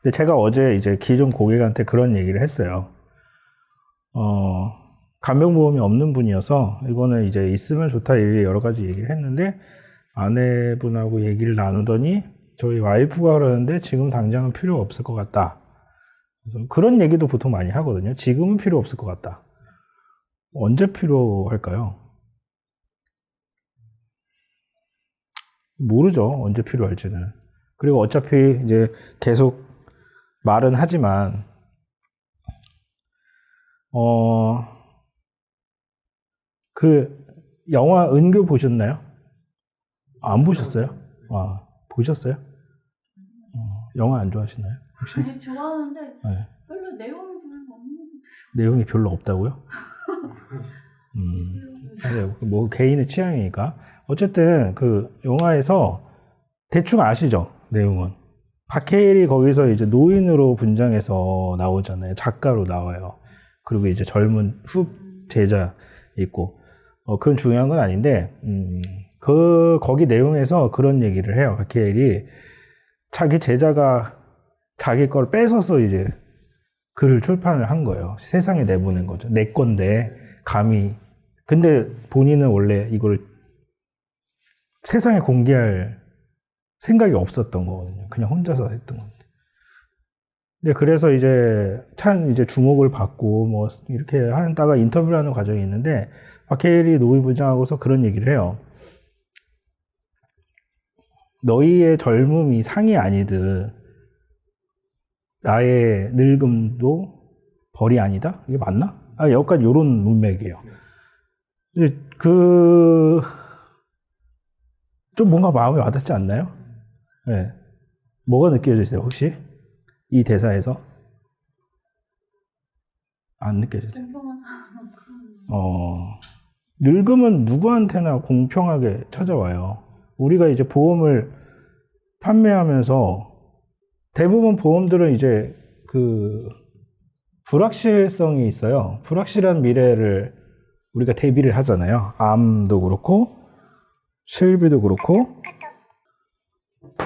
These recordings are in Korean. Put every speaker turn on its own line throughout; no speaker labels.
근데 제가 어제 이제 기존 고객한테 그런 얘기를 했어요. 간병보험이 없는 분이어서 이거는 이제 있으면 좋다 여러 가지 얘기를 했는데 아내분하고 얘기를 나누더니 저희 와이프가 그러는데 지금 당장은 필요 없을 것 같다. 그래서 그런 얘기도 보통 많이 하거든요. 지금은 필요 없을 것 같다. 언제 필요할까요? 모르죠. 언제 필요할지는. 그리고 어차피 이제 계속 말은 하지만, 그 영화 은교 보셨나요? 안 보셨어요? 아, 보셨어요? 영화 안 좋아하시나요? 혹시?
아니, 좋아하는데
네.
별로 내용이 별로 없는 것
내용이 별로 없다고요?
같아요.
뭐 개인의 취향이니까. 어쨌든 그 영화에서 대충 아시죠? 내용은. 박해일이 거기서 이제 노인으로 분장해서 나오잖아요. 작가로 나와요. 그리고 이제 젊은 제자 있고. 그건 중요한 건 아닌데, 거기 내용에서 그런 얘기를 해요. 박해일이 자기 제자가 자기 걸 뺏어서 이제 글을 출판을 한 거예요. 세상에 내보낸 거죠. 내 건데, 감히. 근데 본인은 원래 이걸 세상에 공개할 생각이 없었던 거거든요. 그냥 혼자서 했던 건데. 근데 그래서 이제 참 이제 주목을 받고 뭐 이렇게 하다가 인터뷰를 하는 과정이 있는데 박해일이 노이부장하고서 그런 얘기를 해요. 너희의 젊음이 상이 아니듯 나의 늙음도 벌이 아니다? 이게 맞나? 여기까지 요런 문맥이에요. 좀 뭔가 마음에 와닿지 않나요? 네. 뭐가 느껴지세요, 혹시? 이 대사에서? 안 느껴지세요? 늙음은 누구한테나 공평하게 찾아와요. 우리가 이제 보험을 판매하면서 대부분 보험들은 이제 그 불확실성이 있어요. 불확실한 미래를 우리가 대비를 하잖아요. 암도 그렇고 실비도 그렇고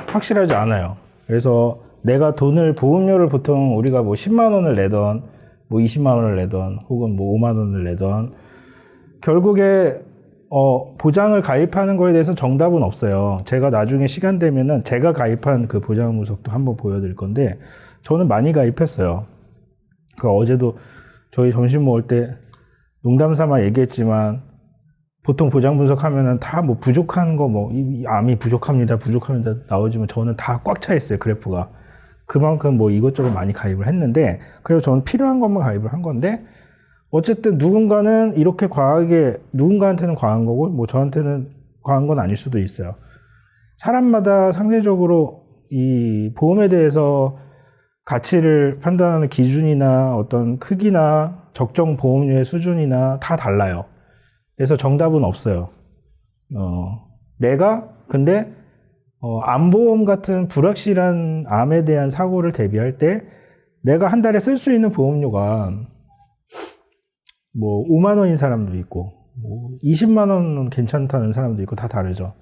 확실하지 않아요. 그래서 내가 돈을 보험료를 보통 우리가 뭐 10만 원을 내던 뭐 20만 원을 내던 혹은 뭐 5만 원을 내던 결국에 보장을 가입하는 거에 대해서 정답은 없어요. 제가 나중에 시간 되면은 제가 가입한 그 보장 분석도 한번 보여드릴 건데 저는 많이 가입했어요. 그 어제도 저희 점심 먹을 때 농담 삼아 얘기했지만 보통 보장 분석하면은 다 뭐 부족한 거 뭐 이 암이 부족합니다 나오지만 저는 다 꽉 차 있어요, 그래프가. 그만큼 뭐 이것저것 많이 가입을 했는데 그래서 저는 필요한 것만 가입을 한 건데 어쨌든 누군가는 이렇게 과하게 누군가한테는 과한 거고 뭐 저한테는 과한 건 아닐 수도 있어요. 사람마다 상대적으로 이 보험에 대해서 가치를 판단하는 기준이나 어떤 크기나 적정 보험료의 수준이나 다 달라요. 그래서 정답은 없어요. 내가 근데 암보험 같은 불확실한 암에 대한 사고를 대비할 때 내가 한 달에 쓸 수 있는 보험료가 뭐 5만 원인 사람도 있고 뭐 20만 원은 괜찮다는 사람도 있고 다 다르죠.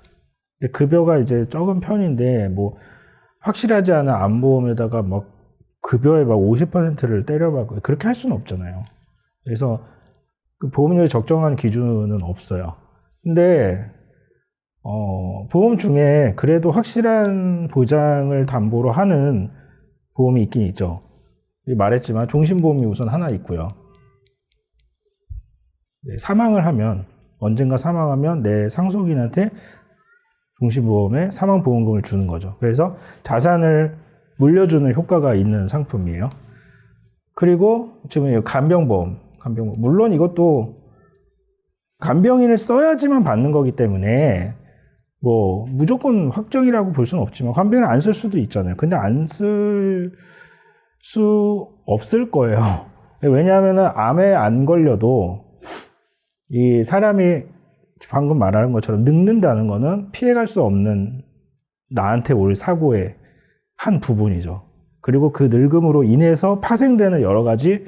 근데 급여가 이제 적은 편인데 뭐 확실하지 않은 암보험에다가 막 급여의 막 50%를 때려박고 그렇게 할 수는 없잖아요. 그래서 그 보험료에 적정한 기준은 없어요. 근데 보험 중에 그래도 확실한 보장을 담보로 하는 보험이 있긴 있죠. 말했지만 종신보험이 우선 하나 있고요. 사망을 하면 언젠가 사망하면 내 상속인한테 종신보험에 사망보험금을 주는 거죠. 그래서 자산을 물려주는 효과가 있는 상품이에요. 그리고 지금 간병보험. 물론 이것도 간병인을 써야지만 받는 거기 때문에 뭐 무조건 확정이라고 볼 수는 없지만 간병인을 안 쓸 수도 있잖아요. 근데 안 쓸 수 없을 거예요. 왜냐하면 암에 안 걸려도 이 사람이 방금 말하는 것처럼 늙는다는 거는 피해갈 수 없는 나한테 올 사고의 한 부분이죠. 그리고 그 늙음으로 인해서 파생되는 여러 가지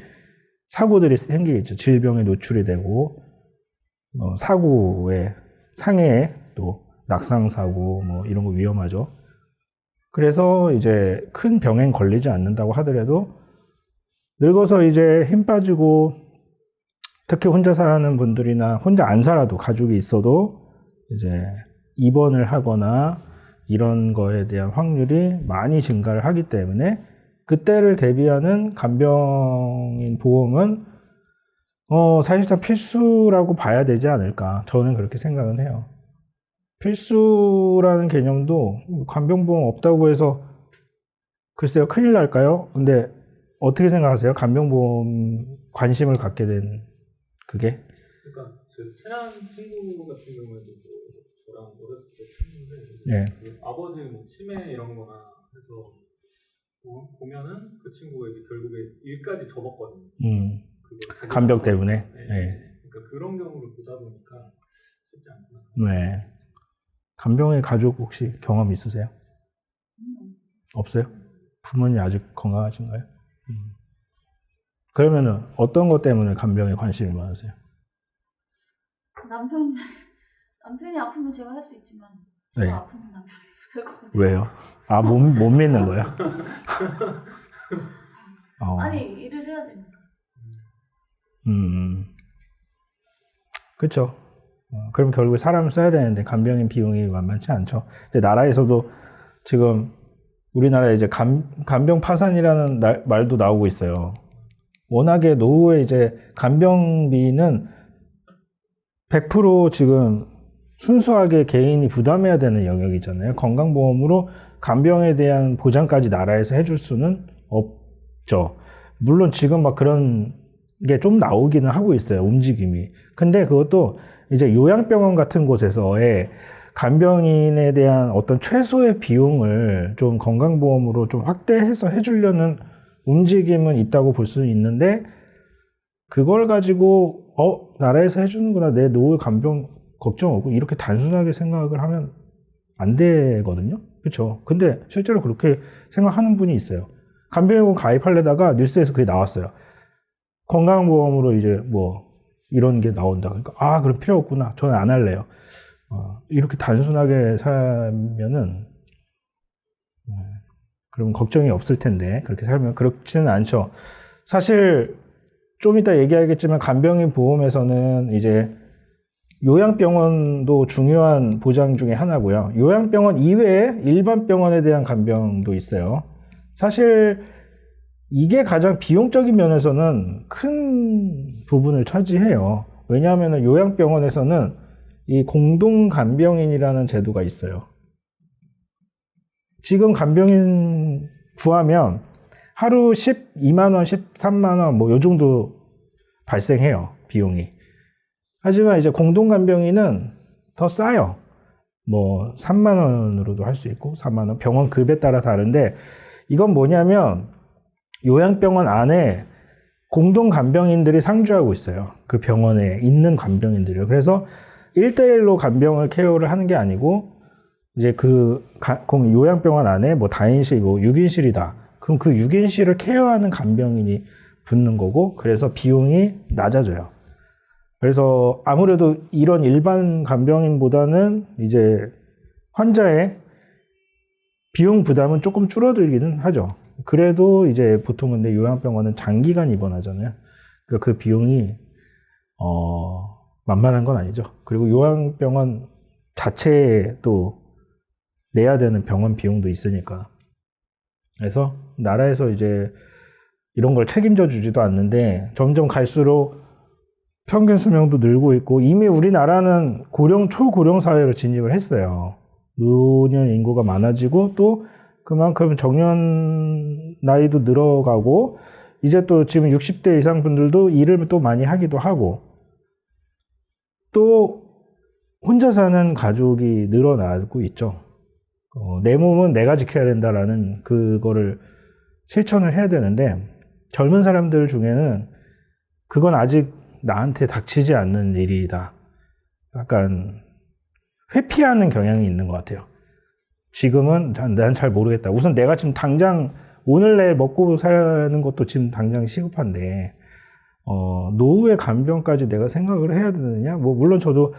사고들이 생기겠죠. 질병에 노출이 되고 사고에 상해에 또 낙상사고 뭐 이런 거 위험하죠. 그래서 이제 큰 병엔 걸리지 않는다고 하더라도 늙어서 이제 힘 빠지고 특히 혼자 사는 분들이나 혼자 안 살아도 가족이 있어도 이제 입원을 하거나 이런 거에 대한 확률이 많이 증가를 하기 때문에 그때를 대비하는 간병인 보험은 사실상 필수라고 봐야 되지 않을까. 저는 그렇게 생각은 해요. 필수라는 개념도 간병보험 없다고 해서 글쎄요, 큰일 날까요? 근데 어떻게 생각하세요? 간병보험 관심을 갖게 된 그게?
그러니까 제 친한 친구 같은 경우에도 저랑 어렸을 때 친구인데
네.
그 아버지 뭐 치매 이런 거나 해서 보면은 그 친구가 이제 결국에 일까지 접었거든요. 그거 자기
간병 때문에.
네.
네.
그러니까 그런 경우를 보다 보니까 쉽지 않구나.
네. 간병의 가족 혹시 경험 있으세요? 없어요? 부모님 아직 건강하신가요? 그러면은 어떤 것 때문에 간병에 관심이 많으세요?
남편이 아프면 제가 할 수 있지만
네.
제가 아프면 남편이 못할 것 같아요.
왜요? 아, 못 믿는 거예요?
아니 일을 해야 되니까.
그렇죠. 그럼 결국에 사람을 써야 되는데 간병인 비용이 만만치 않죠. 근데 나라에서도 지금 우리나라에 이제 간병 파산이라는 말도 나오고 있어요. 워낙에 노후에 이제 간병비는 100% 지금 순수하게 개인이 부담해야 되는 영역이잖아요. 건강보험으로 간병에 대한 보장까지 나라에서 해줄 수는 없죠. 물론 지금 막 그런 게 좀 나오기는 하고 있어요. 움직임이. 근데 그것도 이제 요양병원 같은 곳에서의 간병인에 대한 어떤 최소의 비용을 좀 건강보험으로 좀 확대해서 해주려는 움직임은 있다고 볼 수는 있는데 그걸 가지고 나라에서 해주는구나, 내 노후 간병 걱정 없고 이렇게 단순하게 생각을 하면 안 되거든요. 그렇죠? 근데 실제로 그렇게 생각하는 분이 있어요. 간병인보험 가입하려다가 뉴스에서 그게 나왔어요. 건강보험으로 이제 뭐 이런 게 나온다. 그러니까 그럼 필요 없구나, 저는 안 할래요. 이렇게 단순하게 살면은 그럼 걱정이 없을 텐데 그렇게 살면 그렇지는 않죠. 사실 좀 이따 얘기하겠지만 간병인 보험에서는 이제 요양병원도 중요한 보장 중에 하나고요. 요양병원 이외에 일반 병원에 대한 간병도 있어요. 사실 이게 가장 비용적인 면에서는 큰 부분을 차지해요. 왜냐하면 요양병원에서는 이 공동 간병인이라는 제도가 있어요. 지금 간병인 구하면 하루 12만 원, 13만 원 뭐 요 정도 발생해요, 비용이. 하지만 이제 공동 간병인은 더 싸요. 뭐 3만 원으로도 할 수 있고 4만 원, 병원 급에 따라 다른데 이건 뭐냐면 요양병원 안에 공동 간병인들이 상주하고 있어요. 그 병원에 있는 간병인들이요. 그래서 1대1로 간병을 케어를 하는 게 아니고 이제 그 요양병원 안에 뭐 다인실, 뭐 6인실이다. 그럼 그 6인실을 케어하는 간병인이 붙는 거고, 그래서 비용이 낮아져요. 그래서 아무래도 이런 일반 간병인보다는 이제 환자의 비용 부담은 조금 줄어들기는 하죠. 그래도 이제 보통 근데 요양병원은 장기간 입원하잖아요. 그러니까 그 비용이 만만한 건 아니죠. 그리고 요양병원 자체에 또 내야 되는 병원 비용도 있으니까. 그래서 나라에서 이제 이런 걸 책임져 주지도 않는데 점점 갈수록 평균 수명도 늘고 있고 이미 우리나라는 초고령 사회로 진입을 했어요. 노년 인구가 많아지고 또 그만큼 정년 나이도 늘어가고 이제 또 지금 60대 이상 분들도 일을 또 많이 하기도 하고 또 혼자 사는 가족이 늘어나고 있죠. 내 몸은 내가 지켜야 된다라는 그거를 실천을 해야 되는데 젊은 사람들 중에는 그건 아직 나한테 닥치지 않는 일이다. 약간 회피하는 경향이 있는 것 같아요. 지금은 난 잘 모르겠다. 우선 내가 지금 당장 오늘 내일 먹고 사는 것도 지금 당장 시급한데 노후의 간병까지 내가 생각을 해야 되느냐? 뭐 물론 저도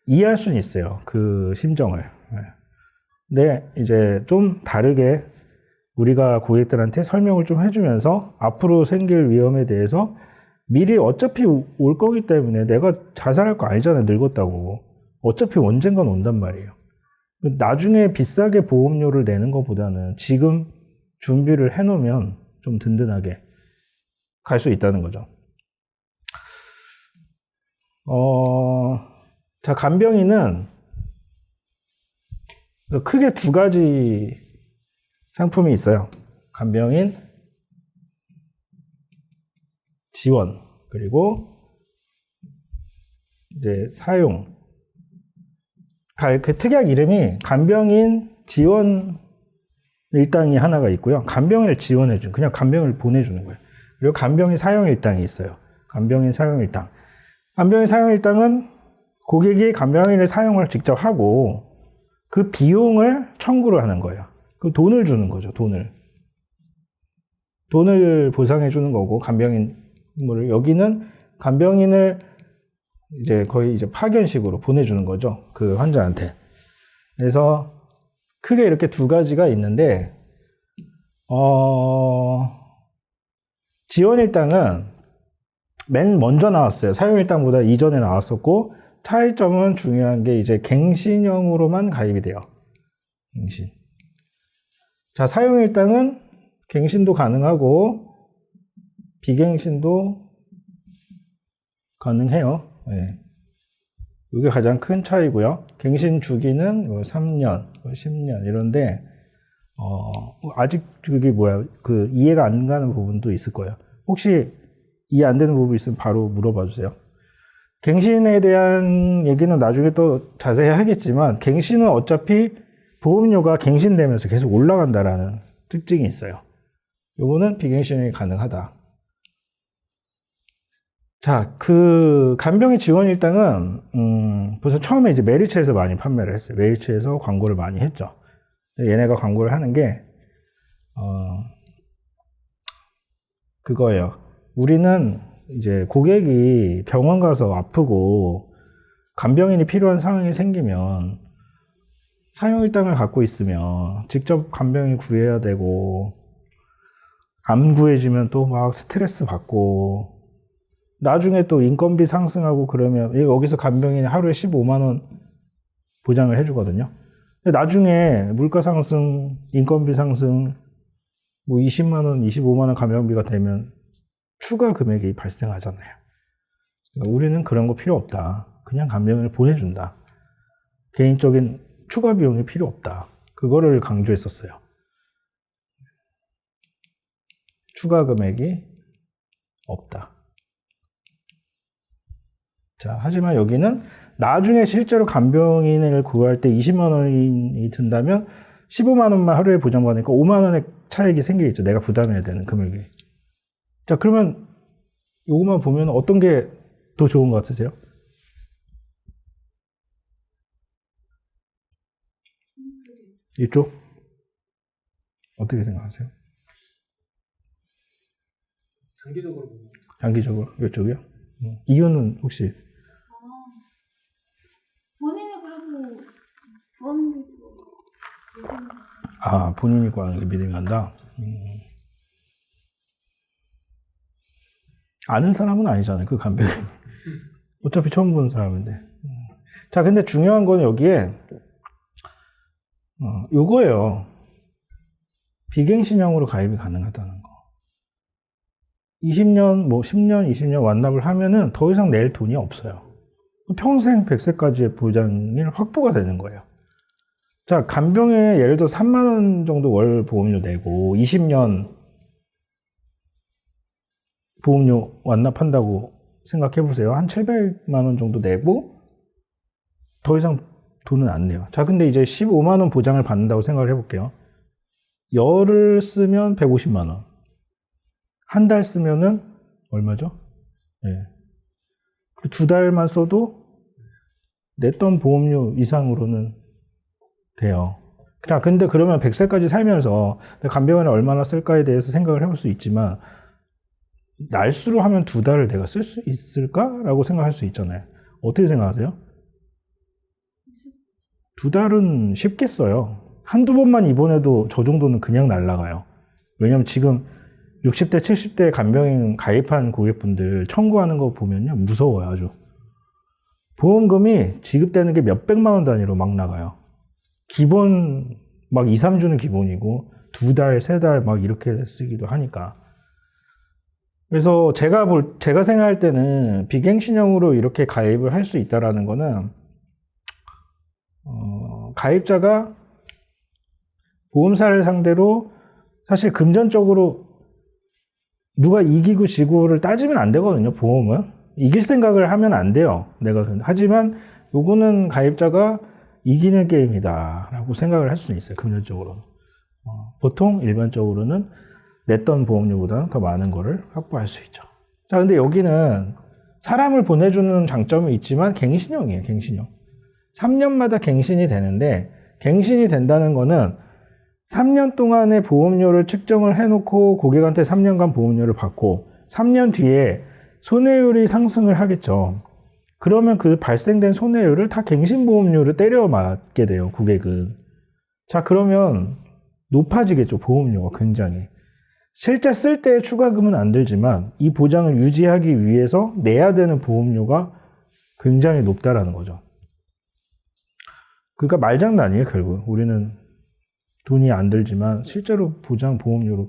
이해할 수는 있어요. 그 심정을. 근데 이제 좀 다르게 우리가 고객들한테 설명을 좀 해주면서 앞으로 생길 위험에 대해서 미리 어차피 올 거기 때문에 내가 자살할 거 아니잖아요. 늙었다고. 어차피 언젠간 온단 말이에요. 나중에 비싸게 보험료를 내는 것보다는 지금 준비를 해놓으면 좀 든든하게 갈 수 있다는 거죠. 자, 간병인은 크게 두 가지 상품이 있어요. 간병인 지원, 그리고 이제 사용. 그 특약 이름이 간병인 지원 일당이 하나가 있고요. 간병인을 지원해주는, 그냥 간병인을 보내주는 거예요. 그리고 간병인 사용 일당이 있어요. 간병인 사용 일당. 간병인 사용 일당은 고객이 간병인을 사용을 직접 하고 그 비용을 청구를 하는 거예요. 그 돈을 주는 거죠, 돈을. 돈을 보상해 주는 거고, 간병인을, 여기는 간병인을 이제 거의 이제 파견식으로 보내주는 거죠. 그 환자한테. 그래서 크게 이렇게 두 가지가 있는데, 지원일당은 맨 먼저 나왔어요. 사용일당보다 이전에 나왔었고, 차이점은 중요한 게 이제 갱신형으로만 가입이 돼요. 갱신. 자, 사용일당은 갱신도 가능하고, 비갱신도 가능해요. 네. 이게 가장 큰 차이고요. 갱신 주기는 3년, 10년 이런데 아직 그게 그 이해가 안 가는 부분도 있을 거예요. 혹시 이해 안 되는 부분 있으면 바로 물어봐 주세요. 갱신에 대한 얘기는 나중에 또 자세히 하겠지만 갱신은 어차피 보험료가 갱신되면서 계속 올라간다라는 특징이 있어요. 요거는 비갱신이 가능하다. 자, 그 간병인 지원 일당은 벌써 처음에 이제 메리츠에서 많이 판매를 했어요. 메리츠에서 광고를 많이 했죠. 얘네가 광고를 하는 게 그거예요. 우리는 이제 고객이 병원 가서 아프고 간병인이 필요한 상황이 생기면 사용 일당을 갖고 있으면 직접 간병인 구해야 되고 안 구해지면 또 막 스트레스 받고 나중에 또 인건비 상승하고 그러면 여기서 간병인이 하루에 15만 원 보장을 해주거든요. 근데 나중에 물가 상승, 인건비 상승, 뭐 20만 원, 25만 원 간병비가 되면 추가 금액이 발생하잖아요. 그러니까 우리는 그런 거 필요 없다. 그냥 간병인을 보내준다. 개인적인 추가 비용이 필요 없다. 그거를 강조했었어요. 추가 금액이 없다. 자, 하지만 여기는 나중에 실제로 간병인을 구할 때 20만 원이 든다면 15만 원만 하루에 보장받으니까 5만 원의 차익이 생기겠죠. 내가 부담해야 되는 금액이. 자, 그러면 요것만 보면 어떤 게 더 좋은 것 같으세요? 이쪽? 어떻게 생각하세요?
장기적으로 보면
장기적으로? 이쪽이요? 이유는 혹시?
본인이 그래도 부원으로
본인이 구하는 게 믿음이 간다? 아는 사람은 아니잖아요, 그 간병인. 어차피 처음 보는 사람인데. 자, 근데 중요한 건 여기에, 요거예요. 비갱신형으로 가입이 가능하다는 거. 20년, 10년, 20년 완납을 하면은 더 이상 낼 돈이 없어요. 평생 100세까지의 보장이 확보가 되는 거예요. 자, 간병에 예를 들어 3만 원 정도 월 보험료 내고 20년 보험료 완납한다고 생각해 보세요. 한 700만 원 정도 내고 더 이상 돈은 안 내요. 자, 근데 이제 15만 원 보장을 받는다고 생각을 해볼게요. 열을 쓰면 150만 원. 한 달 쓰면은 얼마죠? 네. 2달만 써도 냈던 보험료 이상으로는 돼요. 자, 근데 그러면 100세까지 살면서 간병인을 얼마나 쓸까에 대해서 생각을 해볼 수 있지만 날수로 하면 2달을 내가 쓸 수 있을까라고 생각할 수 있잖아요. 어떻게 생각하세요? 2달은 쉽게 써요. 한두 번만 입원해도 저 정도는 그냥 날아가요. 왜냐면 지금 60대, 70대 간병인 가입한 고객분들 청구하는 거 보면요. 무서워요, 아주. 보험금이 지급되는 게 몇백만 원 단위로 막 나가요. 기본 막 2, 3주는 기본이고 2달, 3달 막 이렇게 쓰기도 하니까. 그래서 제가 생각할 때는 비갱신형으로 이렇게 가입을 할 수 있다라는 거는 가입자가 보험사를 상대로 사실 금전적으로 누가 이기고 지고를 따지면 안 되거든요. 보험은 이길 생각을 하면 안 돼요. 하지만 요거는 가입자가 이기는 게임이다라고 생각을 할 수는 있어요. 금전적으로. 보통 일반적으로는 냈던 보험료보다는 더 많은 거를 확보할 수 있죠. 자, 근데 여기는 사람을 보내주는 장점이 있지만 갱신형이에요. 갱신형. 3년마다 갱신이 되는데 갱신이 된다는 거는 3년 동안의 보험료를 측정을 해놓고 고객한테 3년간 보험료를 받고 3년 뒤에 손해율이 상승을 하겠죠. 그러면 그 발생된 손해율을 다 갱신보험료를 때려 맞게 돼요, 고객은. 자, 그러면 높아지겠죠, 보험료가 굉장히. 실제 쓸 때 추가금은 안 들지만 이 보장을 유지하기 위해서 내야 되는 보험료가 굉장히 높다라는 거죠. 그러니까 말장난이에요, 결국. 우리는 돈이 안 들지만 실제로 보장 보험료로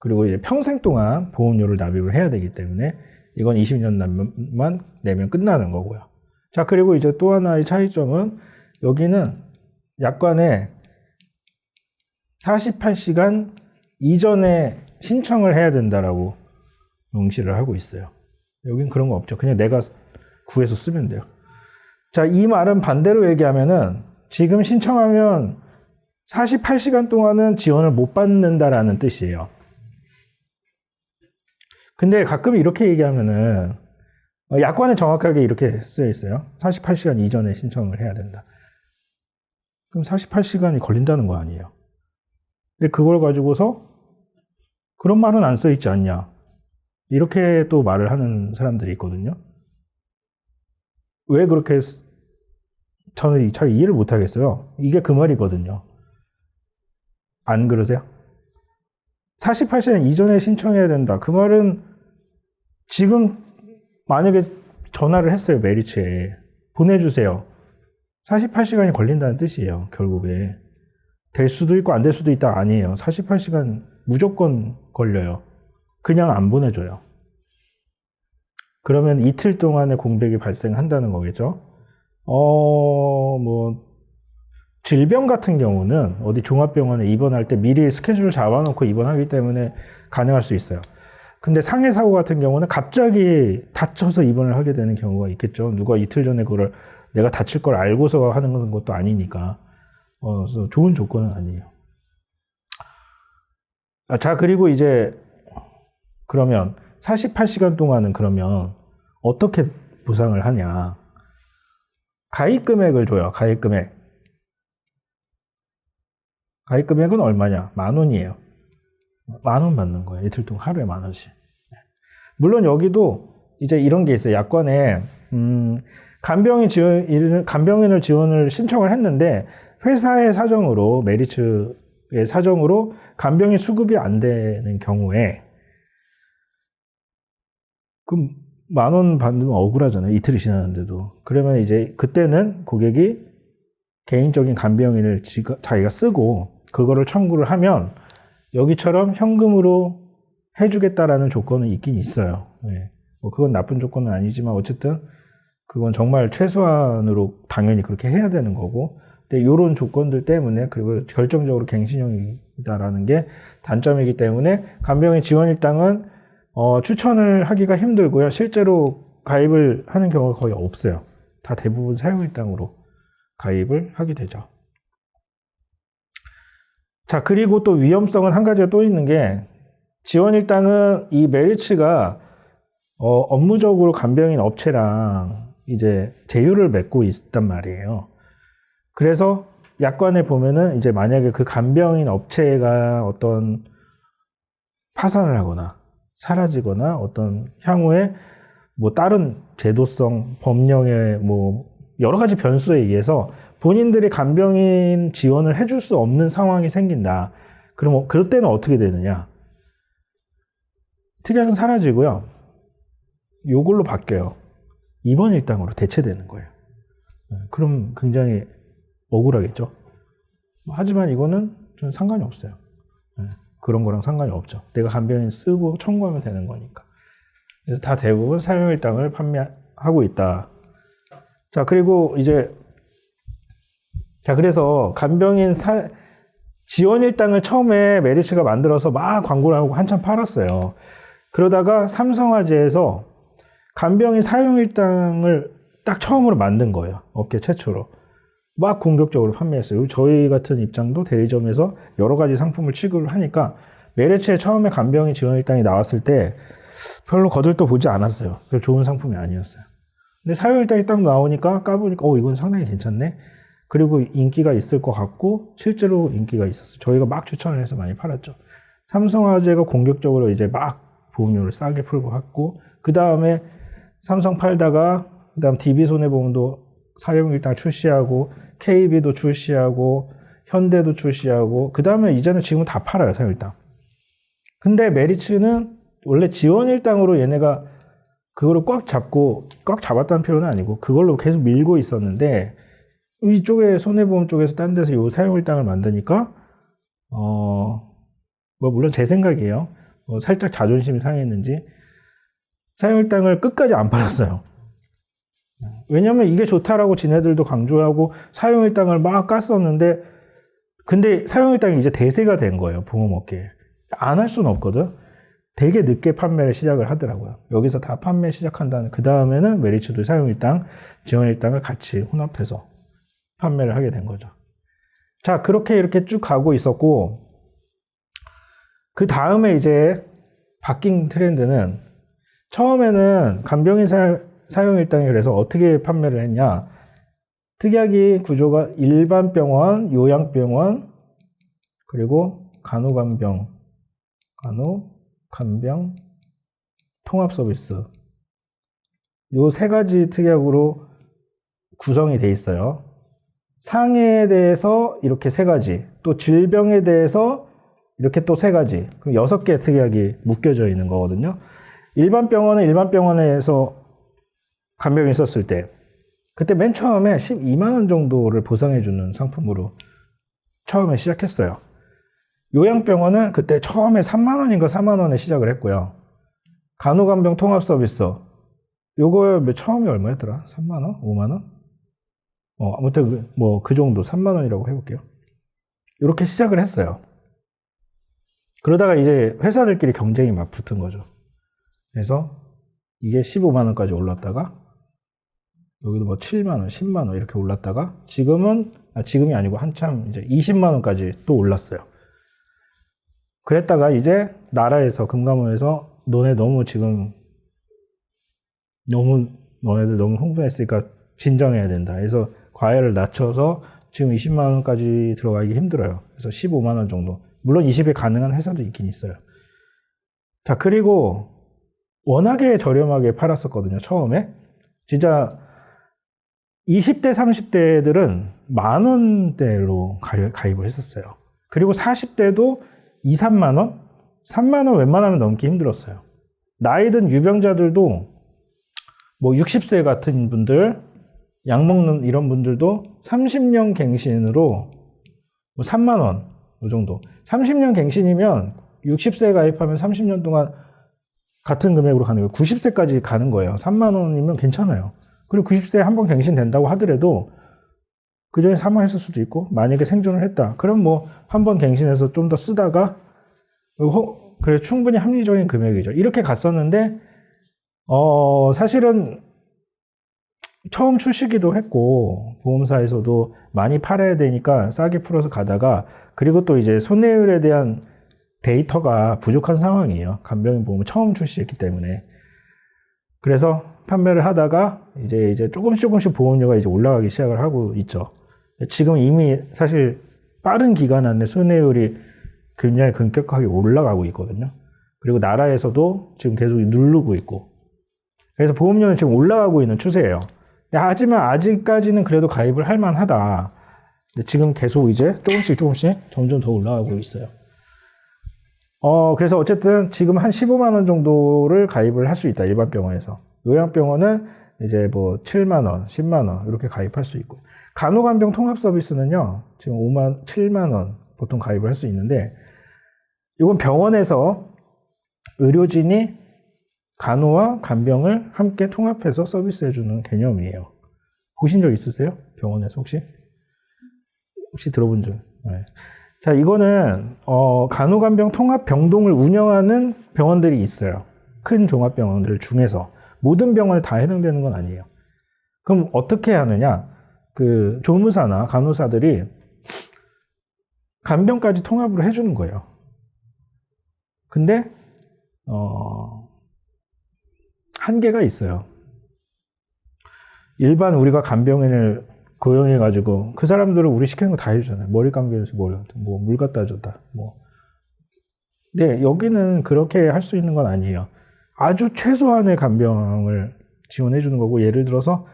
그리고 이제 평생 동안 보험료를 납입을 해야 되기 때문에 이건 20년만 내면 끝나는 거고요. 자, 그리고 이제 또 하나의 차이점은 여기는 약관에 48시간 이전에 신청을 해야 된다라고 명시를 하고 있어요. 여긴 그런 거 없죠. 그냥 내가 구해서 쓰면 돼요. 자, 이 말은 반대로 얘기하면은 지금 신청하면 48시간 동안은 지원을 못 받는다라는 뜻이에요. 근데 가끔 이렇게 얘기하면은 약관에 정확하게 이렇게 쓰여 있어요. 48시간 이전에 신청을 해야 된다. 그럼 48시간이 걸린다는 거 아니에요. 근데 그걸 가지고서 그런 말은 안 써 있지 않냐. 이렇게 또 말을 하는 사람들이 있거든요. 왜 그렇게 저는 잘 이해를 못 하겠어요. 이게 그 말이거든요. 안 그러세요? 48시간 이전에 신청해야 된다. 그 말은 지금 만약에 전화를 했어요. 메리츠에. 보내주세요. 48시간이 걸린다는 뜻이에요. 결국에. 될 수도 있고 안 될 수도 있다 아니에요. 48시간 무조건 걸려요. 그냥 안 보내줘요. 그러면 이틀 동안의 공백이 발생한다는 거겠죠. 질병 같은 경우는 어디 종합병원에 입원할 때 미리 스케줄을 잡아놓고 입원하기 때문에 가능할 수 있어요. 근데 상해 사고 같은 경우는 갑자기 다쳐서 입원을 하게 되는 경우가 있겠죠. 누가 이틀 전에 그걸 내가 다칠 걸 알고서 하는 것도 아니니까. 그래서 좋은 조건은 아니에요. 자, 그리고 이제 그러면 48시간 동안은 그러면 어떻게 보상을 하냐. 가입 금액을 줘요. 가입 금액. 가입 금액은 얼마냐? 10,000원이에요. 10,000원 받는 거예요. 이틀 동안 하루에 10,000원씩. 물론 여기도 이제 이런 게 있어요. 약관에 간병인을 지원을 신청을 했는데 회사의 사정으로 메리츠의 사정으로 간병인 수급이 안 되는 경우에 그럼 10,000원 받으면 억울하잖아요. 이틀이 지났는데도. 그러면 이제 그때는 고객이 개인적인 간병인을 자기가 쓰고 그거를 청구를 하면 여기처럼 현금으로 해주겠다라는 조건은 있긴 있어요. 네. 그건 나쁜 조건은 아니지만 어쨌든 그건 정말 최소한으로 당연히 그렇게 해야 되는 거고, 근데 이런 조건들 때문에 그리고 결정적으로 갱신형이다라는 게 단점이기 때문에 간병인 지원 일당은 추천을 하기가 힘들고요. 실제로 가입을 하는 경우가 거의 없어요. 다 대부분 사용 일당으로 가입을 하게 되죠. 자, 그리고 또 위험성은 한 가지가 또 있는 게 지원 일당은 이 메리츠가 업무적으로 간병인 업체랑 이제 제휴를 맺고 있단 말이에요. 그래서 약관에 보면은 이제 만약에 그 간병인 업체가 어떤 파산을 하거나 사라지거나 어떤 향후에 뭐 다른 제도성 법령의 뭐 여러 가지 변수에 의해서 본인들이 간병인 지원을 해줄 수 없는 상황이 생긴다. 그럼 그럴 때는 어떻게 되느냐? 특약은 사라지고요. 요걸로 바뀌어요. 입원 일당으로 대체되는 거예요. 그럼 굉장히 억울하겠죠. 하지만 이거는 좀 상관이 없어요. 그런 거랑 상관이 없죠. 내가 간병인 쓰고 청구하면 되는 거니까. 그래서 다 대부분 사용일당을 판매하고 있다. 자, 그리고 이제 그래서 간병인 지원일당을 처음에 메리츠가 만들어서 막 광고를 하고 한참 팔았어요. 그러다가 삼성화재에서 간병인 사용일당을 딱 처음으로 만든 거예요. 업계 최초로. 막 공격적으로 판매했어요. 저희 같은 입장도 대리점에서 여러 가지 상품을 취급을 하니까 메리츠에 처음에 간병인 지원일당이 나왔을 때 별로 거들떠 보지 않았어요. 별 좋은 상품이 아니었어요. 근데 사용일당이 딱 나오니까 까보니까 이건 상당히 괜찮네. 그리고 인기가 있을 것 같고 실제로 인기가 있었어요. 저희가 막 추천을 해서 많이 팔았죠. 삼성화재가 공격적으로 이제 막 보험료를 싸게 풀고 했고, 그 다음에 삼성 팔다가 그 다음 DB손해보험도 사용일당 출시하고 KB도 출시하고 현대도 출시하고, 그 다음에 이제는 지금은 다 팔아요, 사용일당. 근데 메리츠는 원래 지원일당으로 얘네가 그거를 꽉 잡았다는 표현은 아니고 그걸로 계속 밀고 있었는데, 이쪽에 손해보험 쪽에서 딴 데서 요 사용일당을 만드니까 물론 제 생각이에요. 살짝 자존심이 상했는지 사용일당을 끝까지 안 팔았어요. 왜냐면 이게 좋다라고 지네들도 강조하고 사용일당을 막 깠었는데, 근데 사용일당이 이제 대세가 된 거예요, 보험업계에. 안 할 수는 없거든. 되게 늦게 판매를 시작을 하더라고요. 여기서 다 판매 시작한다는, 그 다음에는 메리츠도 사용일당, 지원일당을 같이 혼합해서 판매를 하게 된 거죠. 자, 그렇게 이렇게 쭉 가고 있었고, 그 다음에 이제 바뀐 트렌드는, 처음에는 간병인 사용일당이 그래서 어떻게 판매를 했냐. 특약이 구조가 일반 병원, 요양병원, 그리고 간병, 통합 서비스. 요 세 가지 특약으로 구성이 돼 있어요. 상해에 대해서 이렇게 세 가지, 또 질병에 대해서 이렇게 또 세 가지, 그럼 6개 특약이 묶여져 있는 거거든요. 일반 병원은 일반 병원에서 간병이 있었을 때, 그때 맨 처음에 12만 원 정도를 보상해주는 상품으로 처음에 시작했어요. 요양병원은 그때 처음에 3만 원인가 4만 원에 시작을 했고요. 간호간병 통합 서비스, 요거 처음에 얼마였더라? 3만 원? 5만 원? 아무튼 그 정도, 3만 원이라고 해볼게요. 이렇게 시작을 했어요. 그러다가 이제 회사들끼리 경쟁이 막 붙은 거죠. 그래서 이게 15만 원까지 올랐다가 여기도 7만 원, 10만 원 이렇게 올랐다가 지금이 아니고 한참 이제 20만 원까지 또 올랐어요. 그랬다가 이제 나라에서, 금감원에서 너네들 너무 흥분했으니까 진정해야 된다. 그래서 과외를 낮춰서 지금 20만 원까지 들어가기 힘들어요. 그래서 15만 원 정도. 물론 20에 가능한 회사도 있긴 있어요. 자, 그리고 워낙에 저렴하게 팔았었거든요, 처음에. 진짜 20대, 30대들은 만 원대로 가입을 했었어요. 그리고 40대도 2, 3만 원? 3만 원 웬만하면 넘기 힘들었어요. 나이든 유병자들도 60세 같은 분들, 약 먹는 이런 분들도 30년 갱신으로 3만 원, 이 정도. 30년 갱신이면 60세 가입하면 30년 동안 같은 금액으로 가는 거예요. 90세까지 가는 거예요. 3만 원이면 괜찮아요. 그리고 90세에 한 번 갱신된다고 하더라도 그 전에 사망했을 수도 있고, 만약에 생존을 했다. 그럼 한 번 갱신해서 좀 더 쓰다가, 그래, 충분히 합리적인 금액이죠. 이렇게 갔었는데, 사실은 처음 출시기도 했고, 보험사에서도 많이 팔아야 되니까 싸게 풀어서 가다가, 그리고 또 이제 손해율에 대한 데이터가 부족한 상황이에요. 간병인 보험을 처음 출시했기 때문에. 그래서 판매를 하다가 이제 조금씩 보험료가 이제 올라가기 시작을 하고 있죠. 지금 이미 사실 빠른 기간 안에 손해율이 굉장히 급격하게 올라가고 있거든요. 그리고 나라에서도 지금 계속 누르고 있고. 그래서 보험료는 지금 올라가고 있는 추세예요. 하지만 아직까지는 그래도 가입을 할 만하다. 근데 지금 계속 이제 조금씩 점점 더 올라가고 있어요. 그래서 어쨌든 지금 한 15만 원 정도를 가입을 할 수 있다. 일반 병원에서. 요양병원은 이제 뭐 7만 원, 10만 원 이렇게 가입할 수 있고. 간호간병 통합 서비스는요. 지금 7만 원 보통 가입을 할 수 있는데 이건 병원에서 의료진이 간호와 간병을 함께 통합해서 서비스해주는 개념이에요. 보신 적 있으세요? 병원에서 혹시 들어본 적? 네. 자, 이거는 간호간병 통합 병동을 운영하는 병원들이 있어요. 큰 종합병원들 중에서 모든 병원에 다 해당되는 건 아니에요. 그럼 어떻게 하느냐? 그 조무사나 간호사들이 간병까지 통합으로 해주는 거예요. 근데 한계가 있어요. 일반 우리가 간병인을 고용해가지고 그 사람들은 우리 시키는 거 다 해주잖아요. 머리 감겨줘서 물 갖다 줬다. 근데 여기는 그렇게 할 수 있는 건 아니에요. 아주 최소한의 간병을 지원해 주는 거고, 예를 들어서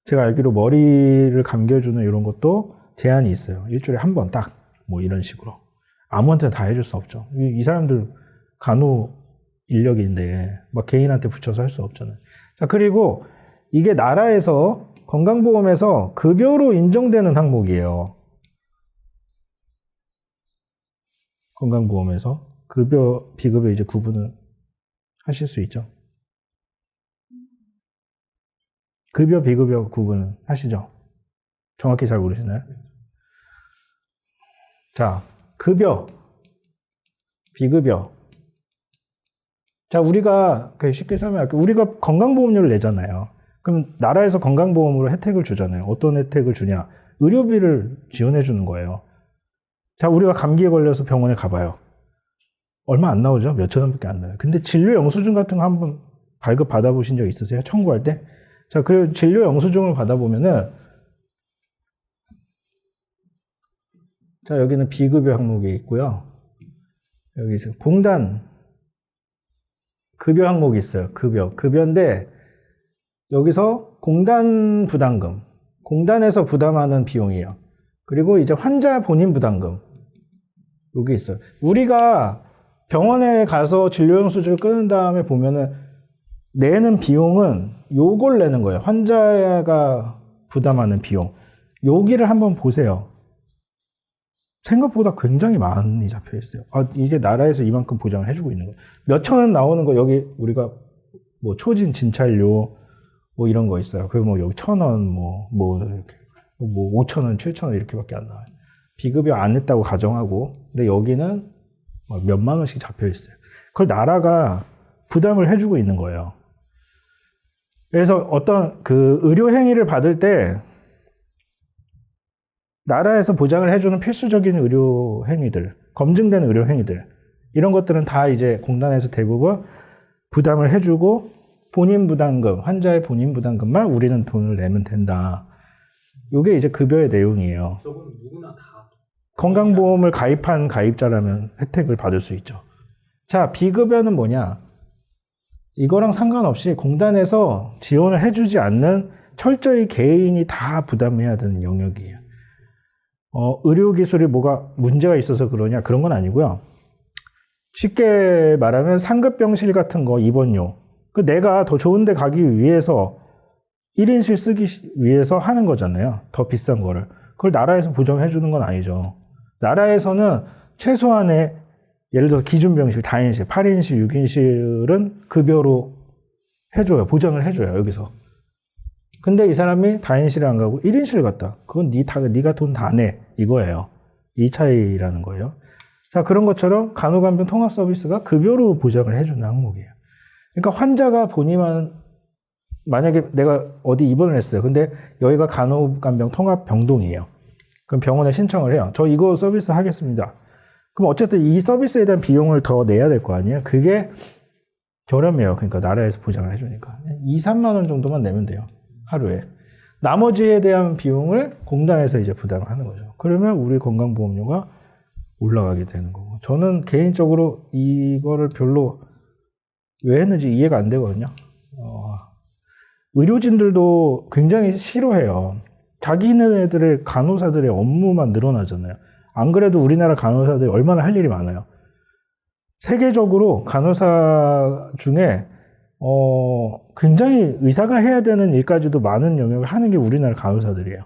제가 알기로 머리를 감겨주는 이런 것도 제한이 있어요. 일주일에 한 번 딱 이런 식으로. 아무한테나 다 해줄 수 없죠. 이 사람들 간호 인력인데 막 개인한테 붙여서 할 수 없잖아요. 자, 그리고 이게 나라에서 건강보험에서 급여로 인정되는 항목이에요. 건강보험에서 급여, 비급여 이제 구분을 하실 수 있죠. 급여, 비급여 구분은 하시죠? 정확히 잘 모르시나요? 자, 급여, 비급여. 자, 우리가 쉽게 설명할게요. 우리가 건강보험료를 내잖아요. 그럼 나라에서 건강보험으로 혜택을 주잖아요. 어떤 혜택을 주냐? 의료비를 지원해 주는 거예요. 자, 우리가 감기에 걸려서 병원에 가봐요. 얼마 안 나오죠? 몇천 원밖에 안 나와요. 근데 진료 영수증 같은 거 한번 발급 받아보신 적 있으세요? 청구할 때? 자, 그 진료 영수증을 받아보면은, 자, 여기는 비급여 항목이 있고요. 여기 공단 급여 항목이 있어요. 급여인데 여기서 공단 부담금, 공단에서 부담하는 비용이에요. 그리고 이제 환자 본인 부담금, 여기 있어요. 우리가 병원에 가서 진료 영수증을 끊은 다음에 보면은 내는 비용은 요걸 내는 거예요. 환자가 부담하는 비용. 여기를 한번 보세요. 생각보다 굉장히 많이 잡혀 있어요. 이게 나라에서 이만큼 보장을 해주고 있는 거예요. 몇천 원 나오는 거, 여기 우리가 초진 진찰료 이런 거 있어요. 여기 1,000원, 이렇게 5,000원, 7,000원 이렇게밖에 안 나와요. 비급여 안 했다고 가정하고, 근데 여기는 몇만 원씩 잡혀 있어요. 그걸 나라가 부담을 해주고 있는 거예요. 그래서 어떤 그 의료 행위를 받을 때 나라에서 보장을 해주는 필수적인 의료 행위들, 검증된 의료 행위들, 이런 것들은 다 이제 공단에서 대부분 부담을 해주고, 본인 부담금, 환자의 본인 부담금만 우리는 돈을 내면 된다. 이게 이제 급여의 내용이에요.
저건 누구나 다
건강보험을 가입한 가입자라면 혜택을 받을 수 있죠. 자, 비급여는 뭐냐? 이거랑 상관없이 공단에서 지원을 해주지 않는 철저히 개인이 다 부담해야 되는 영역이에요. 의료기술이 뭐가 문제가 있어서 그러냐? 그런 건 아니고요. 쉽게 말하면 상급병실 같은 거 입원료. 내가 더 좋은 데 가기 위해서 1인실 쓰기 위해서 하는 거잖아요. 더 비싼 거를. 그걸 나라에서 보장해 주는 건 아니죠. 나라에서는 최소한의 예를 들어서 기준병실, 다인실, 8인실, 6인실은 급여로 해줘요. 보장을 해줘요. 여기서. 근데 이 사람이 다인실에 안 가고 1인실 갔다. 그건 네가 돈 다 내. 이거예요. 이 차이라는 거예요. 자, 그런 것처럼 간호간병 통합 서비스가 급여로 보장을 해주는 항목이에요. 그러니까 환자가 본인만, 만약에 내가 어디 입원을 했어요. 근데 여기가 간호간병 통합 병동이에요. 그럼 병원에 신청을 해요. 저 이거 서비스 하겠습니다. 그럼 어쨌든 이 서비스에 대한 비용을 더 내야 될 거 아니에요? 그게 저렴해요. 그러니까 나라에서 보장을 해주니까. 2, 3만 원 정도만 내면 돼요. 하루에. 나머지에 대한 비용을 공단에서 이제 부담을 하는 거죠. 그러면 우리 건강보험료가 올라가게 되는 거고. 저는 개인적으로 이거를 별로 왜 했는지 이해가 안 되거든요. 의료진들도 굉장히 싫어해요. 자기네들의 간호사들의 업무만 늘어나잖아요. 안 그래도 우리나라 간호사들이 얼마나 할 일이 많아요. 세계적으로 간호사 중에 굉장히 의사가 해야 되는 일까지도 많은 영역을 하는 게 우리나라 간호사들이에요.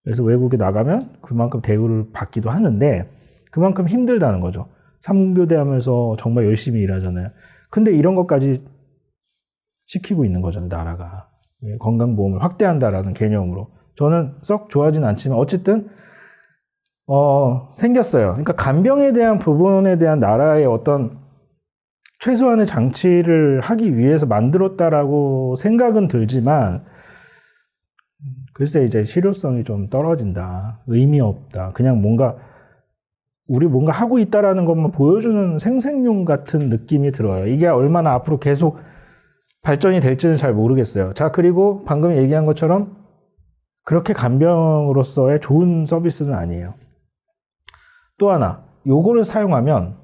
그래서 외국에 나가면 그만큼 대우를 받기도 하는데 그만큼 힘들다는 거죠. 3교대 하면서 정말 열심히 일하잖아요. 근데 이런 것까지 시키고 있는 거잖아요, 나라가. 건강보험을 확대한다라는 개념으로. 저는 썩 좋아하진 않지만 어쨌든 생겼어요. 그러니까 간병에 대한 부분에 대한 나라의 어떤 최소한의 장치를 하기 위해서 만들었다라고 생각은 들지만 글쎄 이제 실효성이 좀 떨어진다. 의미 없다. 그냥 우리 뭔가 하고 있다라는 것만 보여주는 생색용 같은 느낌이 들어요. 이게 얼마나 앞으로 계속 발전이 될지는 잘 모르겠어요. 자, 그리고 방금 얘기한 것처럼 그렇게 간병으로서의 좋은 서비스는 아니에요. 또 하나, 요거를 사용하면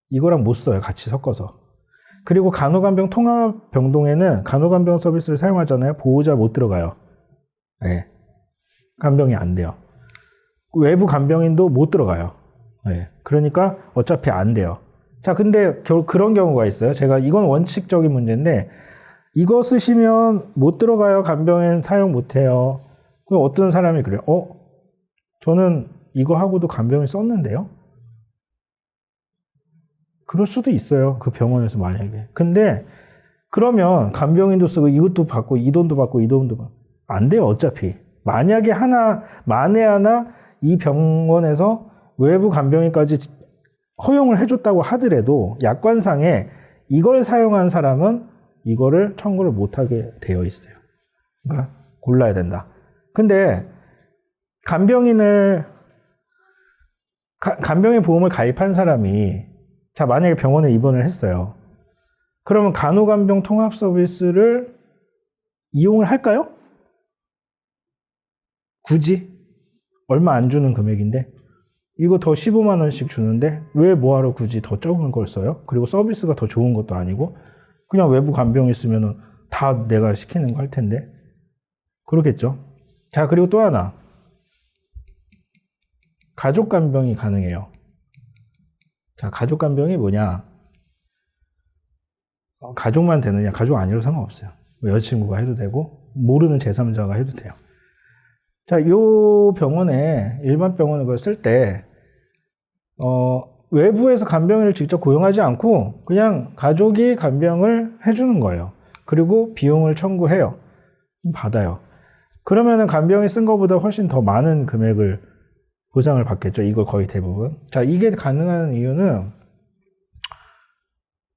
이거랑 못 써요. 같이 섞어서. 그리고 간호간병 통합병동에는 간호간병 서비스를 사용하잖아요. 보호자 못 들어가요. 네. 간병이 안 돼요. 외부 간병인도 못 들어가요. 네. 그러니까 어차피 안 돼요. 자, 근데 그런 경우가 있어요. 이건 원칙적인 문제인데, 이거 쓰시면 못 들어가요. 간병엔 사용 못 해요. 그럼 어떤 사람이 그래요. 저는 이거 하고도 간병을 썼는데요? 그럴 수도 있어요. 그 병원에서 만약에. 근데, 그러면 간병인도 쓰고 이것도 받고 이 돈도 받고 이 돈도 받고. 안 돼요. 어차피. 만약에 만에 하나 이 병원에서 외부 간병인까지 허용을 해줬다고 하더라도 약관상에 이걸 사용한 사람은 이거를 청구를 못하게 되어 있어요. 그러니까 골라야 된다. 근데 간병인 보험을 가입한 사람이 자 만약에 병원에 입원을 했어요. 그러면 간호간병 통합 서비스를 이용을 할까요? 굳이? 얼마 안 주는 금액인데 이거 더 15만 원씩 주는데 왜 뭐하러 굳이 더 적은 걸 써요? 그리고 서비스가 더 좋은 것도 아니고 그냥 외부 간병 있으면 다 내가 시키는 거 할 텐데 그렇겠죠. 자, 그리고 또 하나 가족 간병이 가능해요. 자, 가족 간병이 뭐냐? 가족만 되느냐? 가족 아니라도 상관없어요. 여자친구가 해도 되고 모르는 제3자가 해도 돼요. 자, 요 병원에 일반 병원을 그걸 쓸 때 외부에서 간병인을 직접 고용하지 않고 그냥 가족이 간병을 해주는 거예요. 그리고 비용을 청구해요. 받아요. 그러면은 간병이 쓴 것보다 훨씬 더 많은 금액을 보상을 받겠죠. 이걸 거의 대부분. 자, 이게 가능한 이유는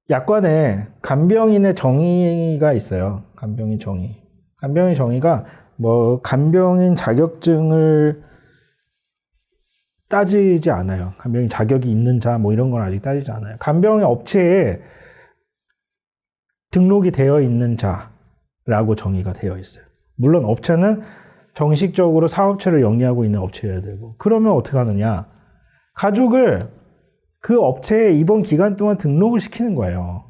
약관에 간병인의 정의가 있어요. 간병인 정의. 간병인 정의가 간병인 자격증을 따지지 않아요. 간병인 자격이 있는 자, 이런 건 아직 따지지 않아요. 간병인 업체에 등록이 되어 있는 자라고 정의가 되어 있어요. 물론 업체는 정식적으로 사업체를 영위하고 있는 업체여야 되고, 그러면 어떻게 하느냐? 가족을 그 업체에 입원 기간 동안 등록을 시키는 거예요.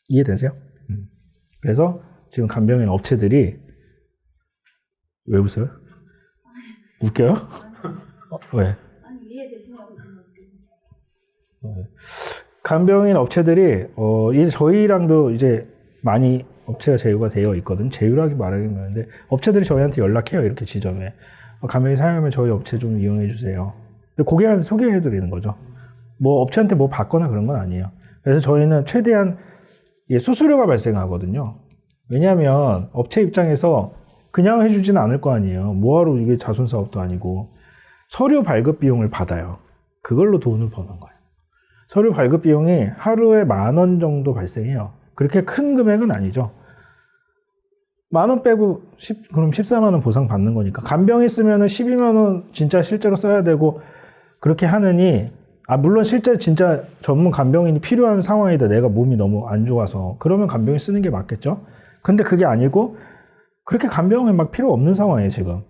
이해되세요? 그래서 지금 간병인 업체들이 왜 웃어요? 웃겨요? 왜?
아니 이해되시냐고 물어볼게요.
간병인 업체들이 이제 저희랑도 이제 많이 업체가 제휴가 되어 있거든. 제휴라기 말하는 건데 업체들이 저희한테 연락해요. 이렇게 지점에 간병인 사용하면 저희 업체 좀 이용해 주세요. 고객한테 소개해 드리는 거죠. 업체한테 받거나 그런 건 아니에요. 그래서 저희는 최대한 수수료가 발생하거든요. 왜냐하면 업체 입장에서 그냥 해주지는 않을 거 아니에요. 뭐하러 이게 자선사업도 아니고 서류 발급 비용을 받아요. 그걸로 돈을 버는 거예요. 서류 발급 비용이 하루에 10,000원 정도 발생해요. 그렇게 큰 금액은 아니죠. 10,000원 빼고 그럼 14만 원 보상 받는 거니까. 간병이 쓰면은 12만 원 진짜 실제로 써야 되고 그렇게 하느니 물론 실제 진짜 전문 간병인이 필요한 상황이다. 내가 몸이 너무 안 좋아서. 그러면 간병인 쓰는 게 맞겠죠? 근데 그게 아니고 그렇게 간병이 막 필요 없는 상황이에요, 지금.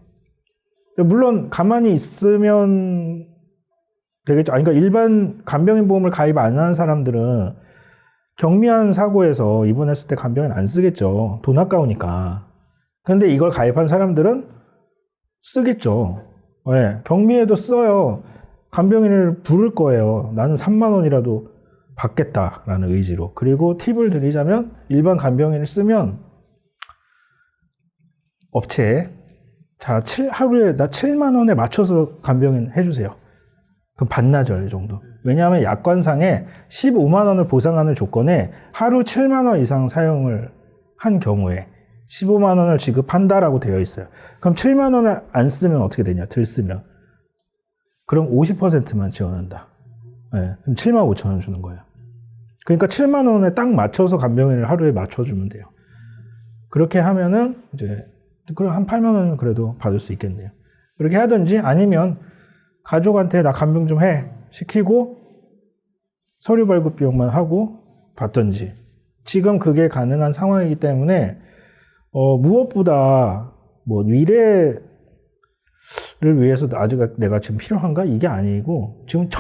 물론 가만히 있으면 되겠죠. 그러니까 일반 간병인 보험을 가입 안 하는 사람들은 경미한 사고에서 입원했을 때 간병인 안 쓰겠죠. 돈 아까우니까. 근데 이걸 가입한 사람들은 쓰겠죠. 네, 경미에도 써요. 간병인을 부를 거예요. 나는 3만 원이라도 받겠다라는 의지로. 그리고 팁을 드리자면 일반 간병인을 쓰면 업체에 하루에 나 7만 원에 맞춰서 간병인 해주세요. 그럼 반나절 정도. 왜냐하면 약관상에 15만 원을 보상하는 조건에 하루 7만 원 이상 사용을 한 경우에 15만 원을 지급한다라고 되어 있어요. 그럼 7만 원을 안 쓰면 어떻게 되냐? 들 쓰면. 그럼 50%만 지원한다. 네, 그럼 7만 5천 원 주는 거예요. 그러니까 7만 원에 딱 맞춰서 간병인을 하루에 맞춰주면 돼요. 그렇게 하면은 이제 그럼 한 8만 원은 그래도 받을 수 있겠네요. 그렇게 하든지 아니면 가족한테 나 간병 좀 해 시키고 서류 발급 비용만 하고 받든지. 지금 그게 가능한 상황이기 때문에 무엇보다 뭐 미래를 위해서 아직 내가 지금 필요한가? 이게 아니고 지금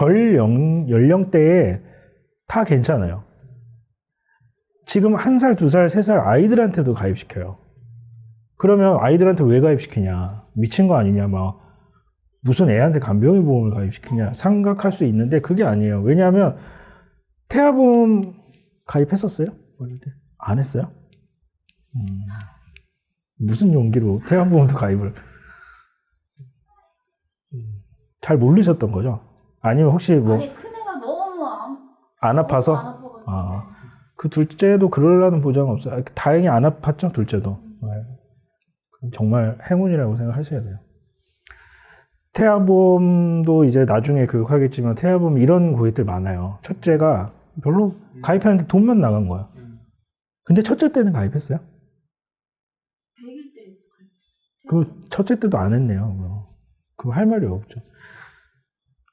연령대에 다 괜찮아요. 지금 1살, 2살, 3살 아이들한테도 가입시켜요. 그러면 아이들한테 왜 가입시키냐? 미친 거 아니냐? 막 무슨 애한테 간병인 보험을 가입시키냐? 생각할 수 있는데 그게 아니에요. 왜냐하면 태아보험 가입했었어요? 어릴 때? 안 했어요? 무슨 용기로 태아보험도 가입을 잘 모르셨던 거죠? 아니면 혹시 뭐
아니 큰애가 너무
안 아파서?
안 아파가지고.
그 둘째도 그러려는 보장 없어요. 다행히 안 아팠죠, 둘째도. 네. 정말 행운이라고 생각하셔야 돼요. 태아보험도 이제 나중에 교육하겠지만 태아보험 이런 고객들 많아요. 첫째가 별로 가입하는데 돈만 나간 거야. 근데 첫째 때는 가입했어요?
100일 때.
그 첫째 때도 안 했네요. 그럼 할 말이 없죠.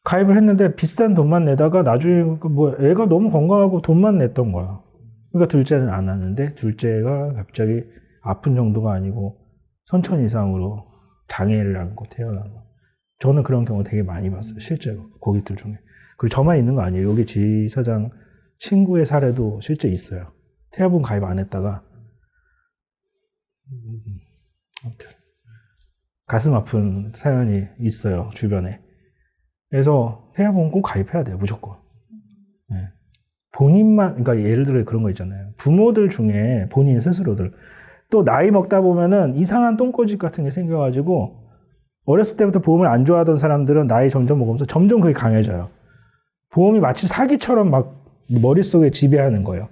가입을 했는데 비싼 돈만 내다가 나중에 뭐 애가 너무 건강하고 돈만 냈던 거야. 그러니까 둘째는 안 하는데 둘째가 갑자기 아픈 정도가 아니고 선천 이상으로 장애를 안고 태어난 거. 저는 그런 경우 되게 많이 봤어요. 실제로 고객들 중에. 그리고 저만 있는 거 아니에요. 여기 지사장 친구의 사례도 실제 있어요. 태아보험 가입 안 했다가 아무튼 가슴 아픈 사연이 있어요. 주변에. 그래서 태아보험 꼭 가입해야 돼요. 무조건. 네. 본인만, 그러니까 예를 들어 그런 거 있잖아요. 부모들 중에 본인 스스로들 또 나이 먹다 보면은 이상한 똥꼬집 같은 게 생겨가지고 어렸을 때부터 보험을 안 좋아하던 사람들은 나이 점점 먹으면서 점점 그게 강해져요. 보험이 마치 사기처럼 막 머릿속에 지배하는 거예요.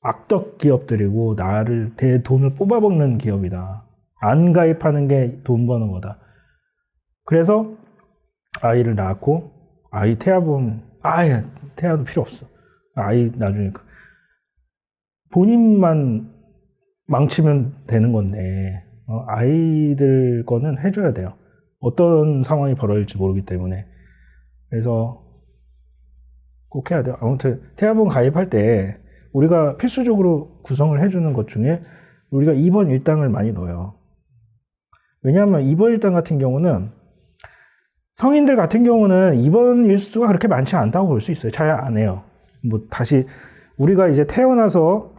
악덕 기업들이고 나를 돈을 뽑아먹는 기업이다. 안 가입하는 게 돈 버는 거다. 그래서 아이를 낳고 아이 태아보험 아예 태아도 필요 없어. 아이 나중에 본인만 망치면 되는 건데 아이들 거는 해줘야 돼요. 어떤 상황이 벌어질지 모르기 때문에. 그래서 꼭 해야 돼요. 아무튼 태아보험 가입할 때 우리가 필수적으로 구성을 해주는 것 중에 우리가 2번 일당을 많이 넣어요. 왜냐하면 2번 일당 같은 경우는 성인들 같은 경우는 2번 일수가 그렇게 많지 않다고 볼 수 있어요. 잘 안 해요. 뭐 다시 우리가 이제 태어나서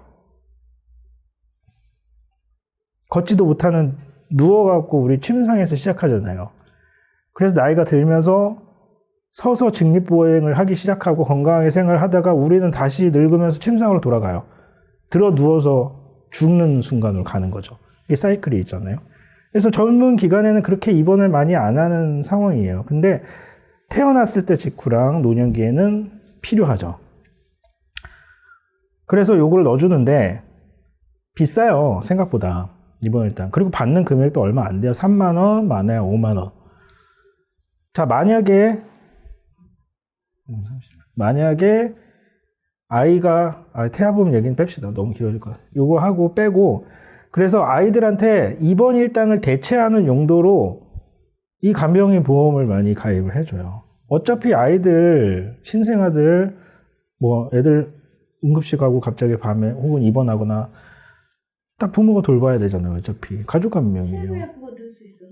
걷지도 못하는 누워갖고 우리 침상에서 시작하잖아요. 그래서 나이가 들면서 서서 직립보행을 하기 시작하고 건강하게 생활을 하다가 우리는 다시 늙으면서 침상으로 돌아가요. 들어 누워서 죽는 순간으로 가는 거죠. 이게 사이클이 있잖아요. 그래서 젊은 기간에는 그렇게 입원을 많이 안 하는 상황이에요. 근데 태어났을 때 직후랑 노년기에는 필요하죠. 그래서 요걸 넣어주는데 비싸요. 생각보다. 이번 일단. 그리고 받는 금액도 얼마 안 돼요. 3만 원, 많아야 5만 원. 자, 만약에 아이가 태아보험 얘기는 뺍시다. 너무 길어질 것 같아요. 요거 하고 빼고 그래서 아이들한테 입원 일당을 대체하는 용도로 이 간병인 보험을 많이 가입을 해줘요. 어차피 아이들, 신생아들, 뭐 애들 응급실 가고 갑자기 밤에 혹은 입원하거나 딱 부모가 돌봐야 되잖아요. 어차피 가족 간병이에요.
실비약부가 넣을 수 있어요?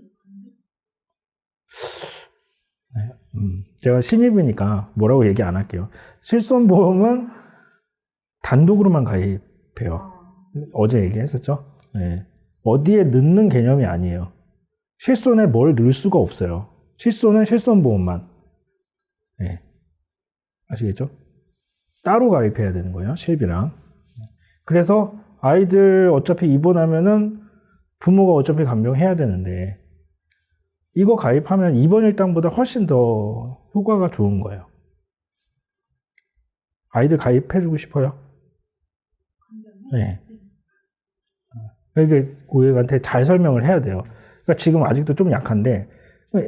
제가 신입이니까 뭐라고 얘기 안 할게요. 실손보험은 단독으로만 가입해요. 어제 얘기했었죠? 네. 어디에 넣는 개념이 아니에요. 실손에 뭘 넣을 수가 없어요. 실손은 실손보험만. 네. 아시겠죠? 따로 가입해야 되는 거예요. 실비랑. 그래서 아이들 어차피 입원하면은 부모가 어차피 간병해야 되는데 이거 가입하면 입원 일당보다 훨씬 더 효과가 좋은 거예요. 아이들 가입해주고 싶어요? 네. 이게 고객한테 잘 설명을 해야 돼요. 그러니까 지금 아직도 좀 약한데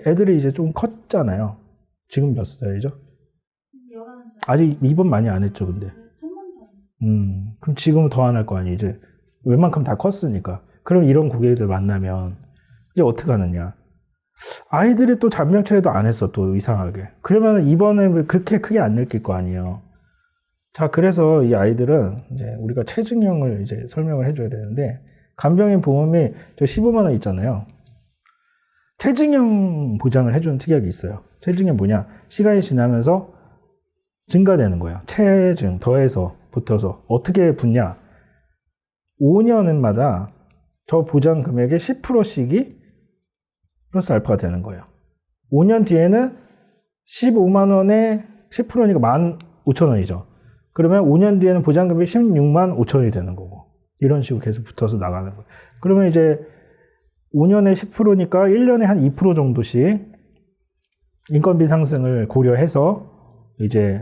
애들이 이제 좀 컸잖아요. 지금 몇 살이죠?
11살.
아직 입원 많이 안 했죠, 근데. 그럼 지금은 더 안 할 거 아니에요, 이제. 웬만큼 다 컸으니까. 그럼 이런 고객들 만나면 이제 어떻게 하느냐. 아이들이 또 잔병치레도 안 했어, 또 이상하게. 그러면 입원을 그렇게 크게 안 느낄 거 아니에요. 자, 그래서 이 아이들은 이제 우리가 체증형을 이제 설명을 해줘야 되는데, 간병인 보험이 저 15만 원 있잖아요. 체증형 보장을 해주는 특약이 있어요. 체증형 뭐냐? 시간이 지나면서 증가되는 거예요. 체증, 더해서, 붙어서. 어떻게 붙냐? 5년마다 저 보장 금액의 10%씩이 플러스 알파가 되는 거예요. 5년 뒤에는 15만 원에 10%니까 15,000원이죠. 그러면 5년 뒤에는 보장금이 16만 5천원이 되는 거고 이런 식으로 계속 붙어서 나가는 거예요. 그러면 이제 5년에 10%니까 1년에 한 2% 정도씩 인건비 상승을 고려해서 이제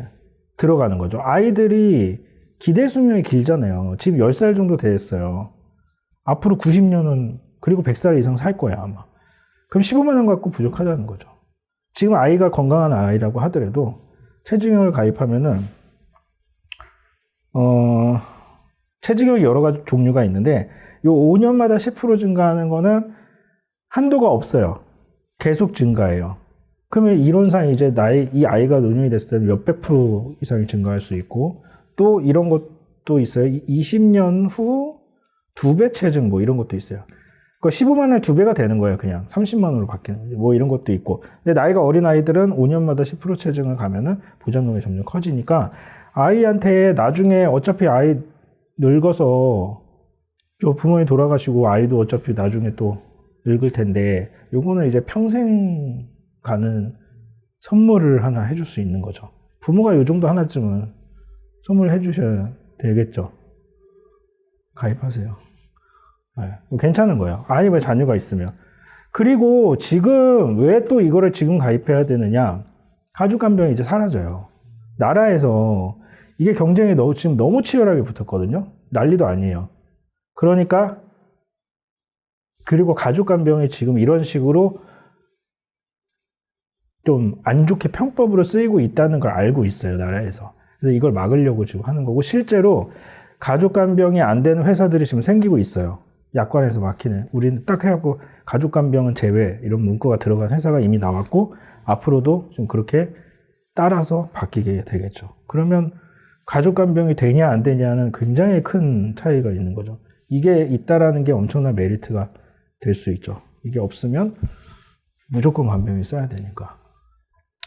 들어가는 거죠. 아이들이 기대 수명이 길잖아요. 지금 10살 정도 됐어요. 앞으로 90년은 그리고 100살 이상 살 거야 아마. 그럼 15만 원 갖고 부족하다는 거죠. 지금 아이가 건강한 아이라고 하더라도 체증형을 가입하면은 체증형이 여러 가지 종류가 있는데 요 5년마다 10% 증가하는 거는 한도가 없어요. 계속 증가해요. 그러면 이론상 이제 이 아이가 노년이 됐을 때는 몇백 프로 이상이 증가할 수 있고 또 이런 것도 있어요. 20년 후 2배 체증 뭐 이런 것도 있어요. 그러니까 15만 원에 2배가 되는 거예요. 그냥 30만 원으로 바뀌는 거죠. 뭐 이런 것도 있고. 근데 나이가 어린 아이들은 5년마다 10% 체증을 가면은 보장금이 점점 커지니까 아이한테 나중에 어차피 아이 늙어서 부모님 돌아가시고 아이도 어차피 나중에 또 늙을 텐데 요거는 이제 평생 가는 선물을 하나 해줄 수 있는 거죠. 부모가 요 정도 하나쯤은 선물해 주셔야 되겠죠. 가입하세요. 네, 괜찮은 거예요. 아니면 자녀가 있으면. 그리고 지금 왜 또 이거를 지금 가입해야 되느냐? 가족간병이 이제 사라져요. 나라에서 이게 경쟁이 지금 너무 치열하게 붙었거든요. 난리도 아니에요. 그러니까 그리고 가족간병이 지금 이런 식으로 좀 안 좋게 편법으로 쓰이고 있다는 걸 알고 있어요. 나라에서. 그래서 이걸 막으려고 지금 하는 거고 실제로 가족간병이 안 되는 회사들이 지금 생기고 있어요. 약관에서 막히는. 우리는 딱 해갖고 가족간병은 제외 이런 문구가 들어간 회사가 이미 나왔고 앞으로도 좀 그렇게 따라서 바뀌게 되겠죠. 그러면 가족간병이 되냐 안 되냐는 굉장히 큰 차이가 있는 거죠. 이게 있다라는 게 엄청난 메리트가 될 수 있죠. 이게 없으면 무조건 간병인 써야 되니까.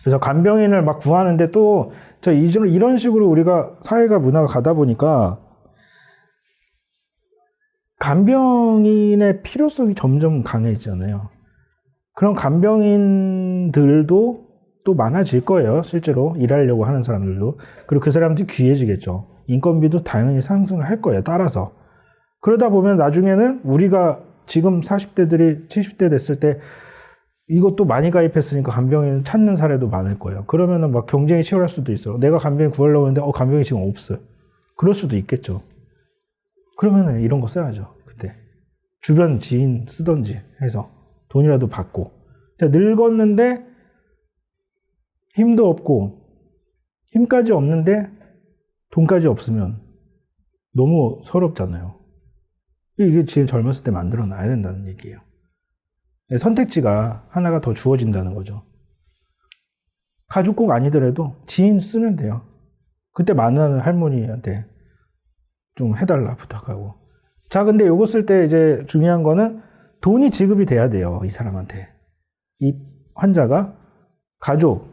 그래서 간병인을 막 구하는데 또 이런 식으로 우리가 사회가 문화가 가다 보니까 간병인의 필요성이 점점 강해지잖아요. 그럼 간병인들도 또 많아질 거예요. 실제로 일하려고 하는 사람들도. 그리고 그 사람들이 귀해지겠죠. 인건비도 당연히 상승을 할 거예요. 따라서. 그러다 보면 나중에는 우리가 지금 40대들이 70대 됐을 때 이것도 많이 가입했으니까 간병인 찾는 사례도 많을 거예요. 그러면은 막 경쟁이 치열할 수도 있어. 내가 간병인 구하려고 했는데 간병인이 지금 없어요. 그럴 수도 있겠죠. 그러면은 이런 거 써야죠. 그때 주변 지인 쓰던지 해서 돈이라도 받고. 늙었는데 힘도 없고 힘까지 없는데 돈까지 없으면 너무 서럽잖아요. 이게 지금 젊었을 때 만들어 놔야 된다는 얘기예요. 선택지가 하나가 더 주어진다는 거죠. 가족 꼭 아니더라도 지인 쓰면 돼요. 그때 만나는 할머니한테 좀 해달라 부탁하고. 자, 근데 요거 쓸 때 이제 중요한 거는 돈이 지급이 돼야 돼요. 이 사람한테. 이 환자가 가족,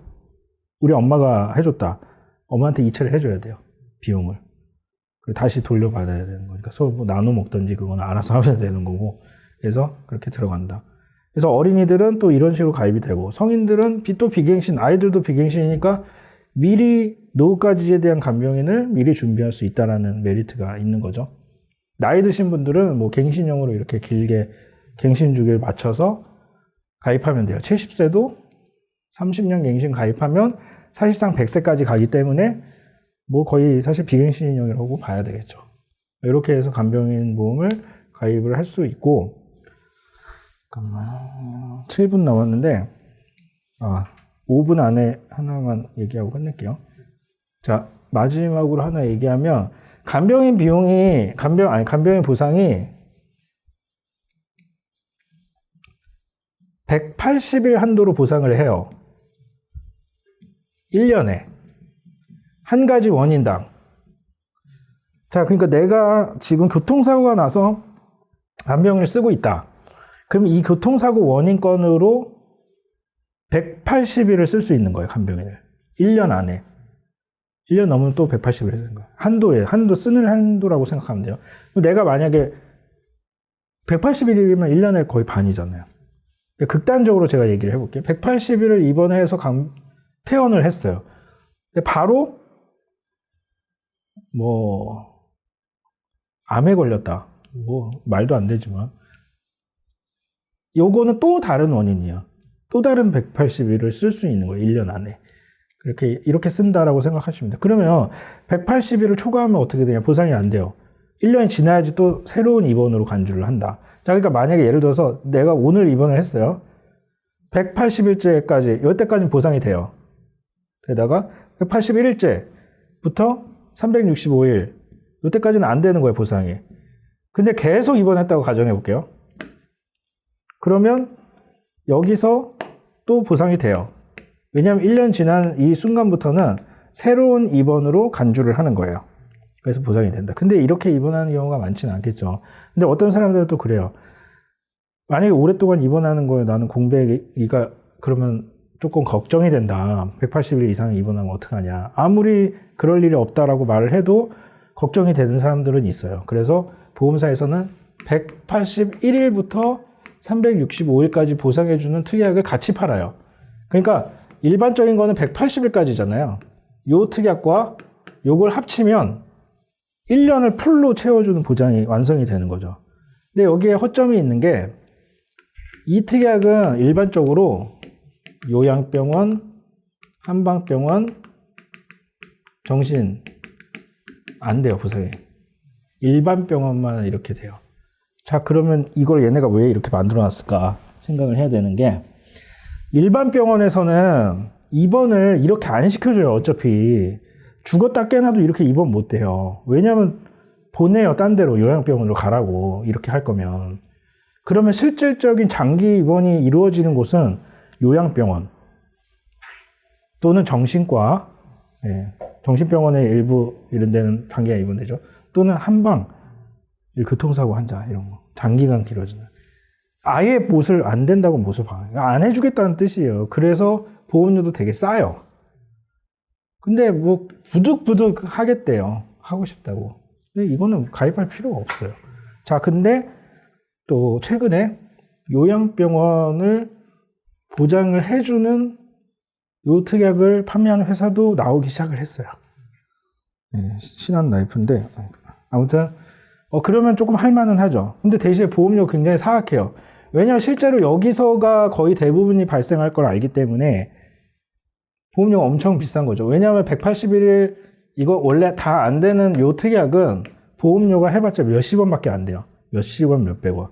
우리 엄마가 해줬다. 엄마한테 이체를 해줘야 돼요. 비용을. 그리고 다시 돌려받아야 되는 거니까 서로 뭐 나눠 먹든지 그건 알아서 하면 되는 거고. 그래서 그렇게 들어간다. 그래서 어린이들은 또 이런 식으로 가입이 되고 성인들은 또 비갱신, 아이들도 비갱신이니까 미리 노후까지에 대한 간병인을 미리 준비할 수 있다라는 메리트가 있는 거죠. 나이 드신 분들은 뭐 갱신형으로 이렇게 길게 갱신 주기를 맞춰서 가입하면 돼요. 70세도 30년 갱신 가입하면 사실상 100세까지 가기 때문에 뭐 거의 사실 비갱신형이라고 봐야 되겠죠. 이렇게 해서 간병인 보험을 가입을 할 수 있고, 잠깐만 7분 남았는데 5분 안에 하나만 얘기하고 끝낼게요. 자, 마지막으로 하나 얘기하면 간병인 비용이 간병인 보상이 180일 한도로 보상을 해요. 1년에 한 가지 원인당. 자, 그러니까 내가 지금 교통사고가 나서 간병인을 쓰고 있다. 그럼 이 교통사고 원인건으로 180일을 쓸 수 있는 거예요, 간병인을. 1년 안에. 1년 넘으면 또 180일 쓰는 거예요. 한도예요. 쓰는 한도라고 생각하면 돼요. 내가 만약에 180일이면 1년에 거의 반이잖아요. 극단적으로 제가 얘기를 해볼게요. 180일을 입원해서 퇴원을 했어요. 근데 바로 암에 걸렸다. 말도 안 되지만. 요거는 또 다른 원인이에요. 또 다른 180일을 쓸 수 있는 거예요. 1년 안에. 이렇게 쓴다라고 생각하시면 돼요. 그러면 180일을 초과하면 어떻게 되냐? 보상이 안 돼요. 1년이 지나야지 또 새로운 입원으로 간주를 한다. 자, 그러니까 만약에 예를 들어서 내가 오늘 입원을 했어요. 180일째까지, 이때까지는 보상이 돼요. 게다가 181일째부터 365일, 이때까지는 안 되는 거예요, 보상이. 근데 계속 입원했다고 가정해 볼게요. 그러면 여기서 또 보상이 돼요. 왜냐하면 1년 지난 이 순간부터는 새로운 입원으로 간주를 하는 거예요. 그래서 보상이 된다. 근데 이렇게 입원하는 경우가 많지는 않겠죠. 근데 어떤 사람들은 또 그래요. 만약에 오랫동안 입원하는 거에 나는 공백이가 그러면 조금 걱정이 된다. 180일 이상 입원하면 어떡하냐. 아무리 그럴 일이 없다라고 말을 해도 걱정이 되는 사람들은 있어요. 그래서 보험사에서는 181일부터 365일까지 보상해주는 특약을 같이 팔아요. 그러니까 일반적인 거는 180일까지잖아요. 요 특약과 요걸 합치면 1년을 풀로 채워주는 보장이 완성이 되는 거죠. 근데 여기에 허점이 있는 게 이 특약은 일반적으로 요양병원, 한방병원, 정신 안 돼요, 보상이. 일반 병원만 이렇게 돼요. 자, 그러면 이걸 얘네가 왜 이렇게 만들어 놨을까 생각을 해야 되는 게 일반 병원에서는 입원을 이렇게 안 시켜줘요. 어차피 죽었다 깨나도 이렇게 입원 못 돼요. 왜냐하면 보내요. 딴 데로 요양병원으로 가라고 이렇게 할 거면. 그러면 실질적인 장기 입원이 이루어지는 곳은 요양병원 또는 정신과, 정신병원의 일부 이런 데는 장기간 입원되죠. 또는 한방 교통사고 환자 이런 거 장기간 길어지는. 아예 못을 안 된다고 못을 안 해주겠다는 뜻이에요. 그래서 보험료도 되게 싸요. 근데 뭐 부득부득 하겠대요. 하고 싶다고. 근데 이거는 가입할 필요가 없어요. 자, 근데 또 최근에 요양병원을 보장을 해주는 요 특약을 판매하는 회사도 나오기 시작을 했어요. 신한라이프인데 아무튼 그러면 조금 할만은 하죠. 근데 대신에 보험료 굉장히 사악해요. 왜냐하면 실제로 여기서가 거의 대부분이 발생할 걸 알기 때문에 보험료가 엄청 비싼 거죠. 왜냐하면 180일 이거 원래 다 안 되는 요 특약은 보험료가 해봤자 몇십 원밖에 안 돼요. 몇십 원, 몇백 원.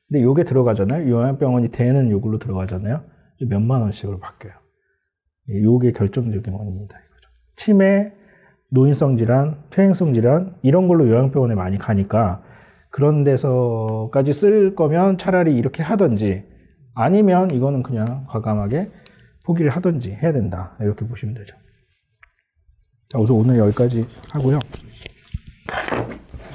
근데 요게 들어가잖아요. 요양병원이 되는 요걸로 들어가잖아요. 몇만 원씩으로 바뀌어요. 요게 결정적인 원인이다 이거죠. 치매, 노인성 질환, 퇴행성 질환 이런 걸로 요양병원에 많이 가니까 그런 데서까지 쓸 거면 차라리 이렇게 하든지 아니면 이거는 그냥 과감하게 포기를 하든지 해야 된다. 이렇게 보시면 되죠. 자, 우선 오늘 여기까지 하고요.